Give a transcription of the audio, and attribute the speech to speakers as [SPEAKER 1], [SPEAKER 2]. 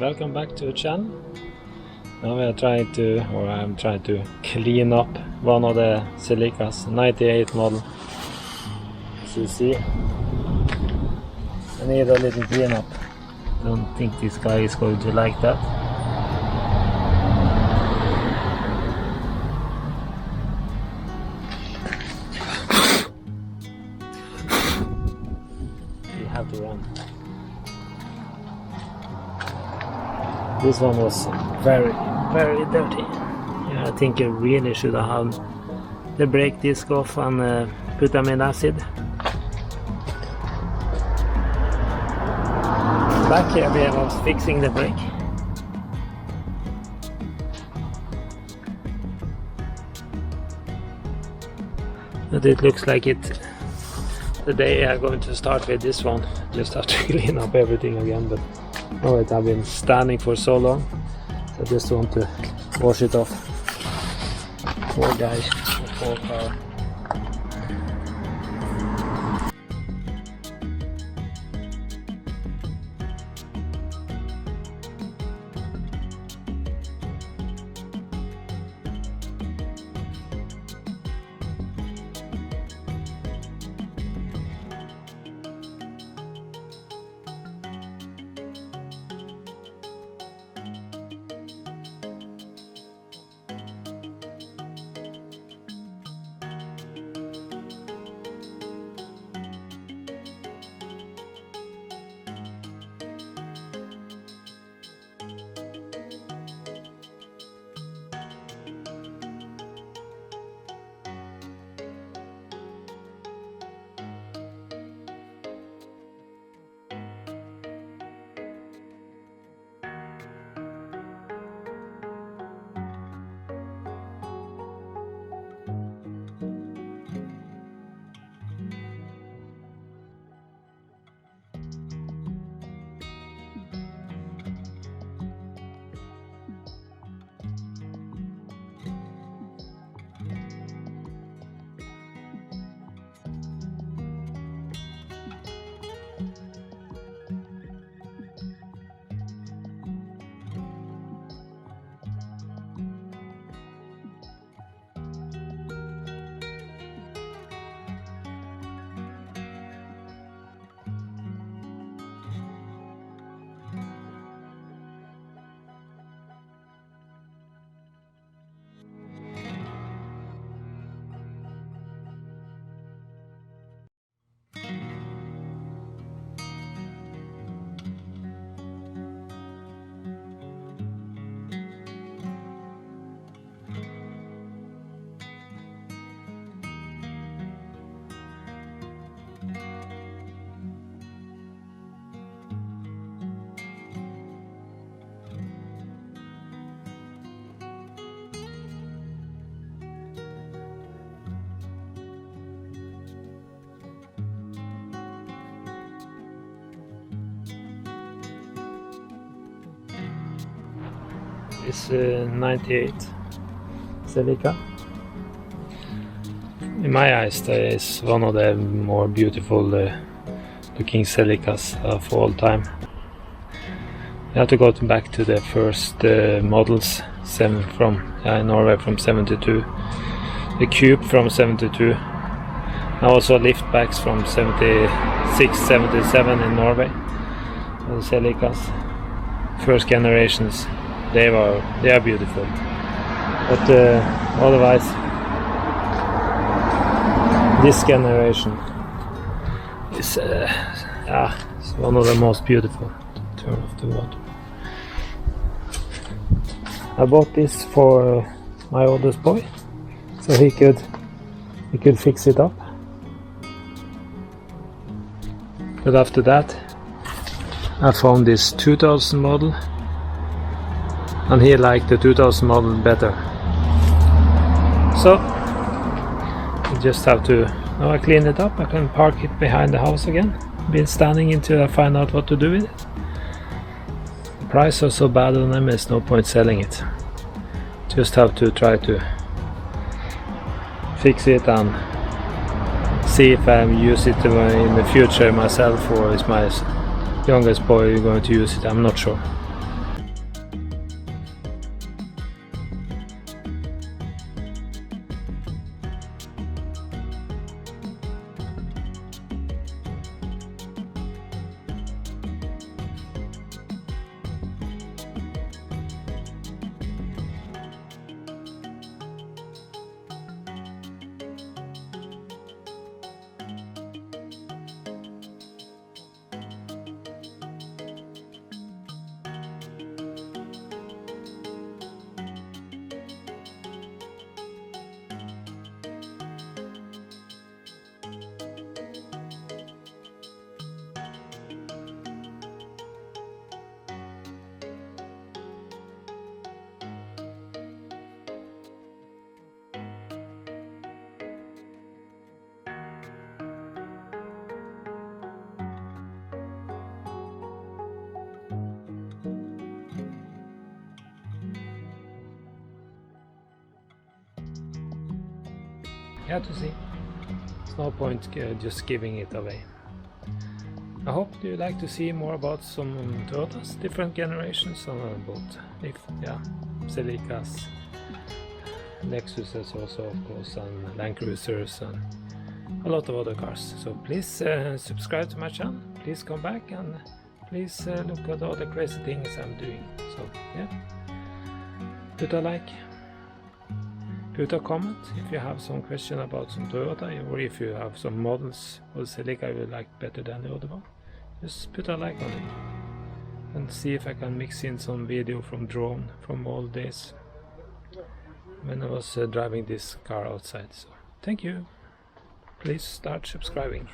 [SPEAKER 1] welcome back to the channel. Now I'm trying to clean up one of the Celicas, 98 model. As you see, I need a little cleanup. Don't think this guy is going to like that. You have to run. This one was very dirty. Yeah, I think I really should have had the brake disc off and put them in acid. Back here I was fixing the brake. But it looks like it. Today I'm going to start with this one. Just have to clean up everything again, but oh, it has been standing for so long, so I just want to wash it off. Poor guy, poor car. It's 98 Celica. In my eyes, that is one of the more beautiful looking Celicas of all time. You have to go back to the first models from Norway from 72, the Cube from 72, and also liftbacks from 76, 77 in Norway. The Celicas, first generations. They are beautiful, but otherwise this generation is it's one of the most beautiful. Turn off the water. I bought this for my oldest boy, so he could fix it up. But after that, I found this 2000 model. And he liked the 2000 model better. So I just have to, now I clean it up, I can park it behind the house again. Been standing until I find out what to do with it. The price was so bad on them, there's no point selling it. Just have to try to fix it and see if I use it in the future myself, or is my youngest boy going to use it. I'm not sure. you have to see. It's no point just giving it away. I hope you like to see more about some Toyotas, different generations, about Celicas, Lexuses also of course, and Land Cruisers and a lot of other cars. So please subscribe to my channel, please come back and please look at all the crazy things I'm doing. So yeah, put a like, put a comment if you have some question about some Toyota, or if you have some models or Celica you like better than the other one. Just put a like on it and see if I can mix in some video from drone from all days when I was driving this car outside. So thank you, please start subscribing.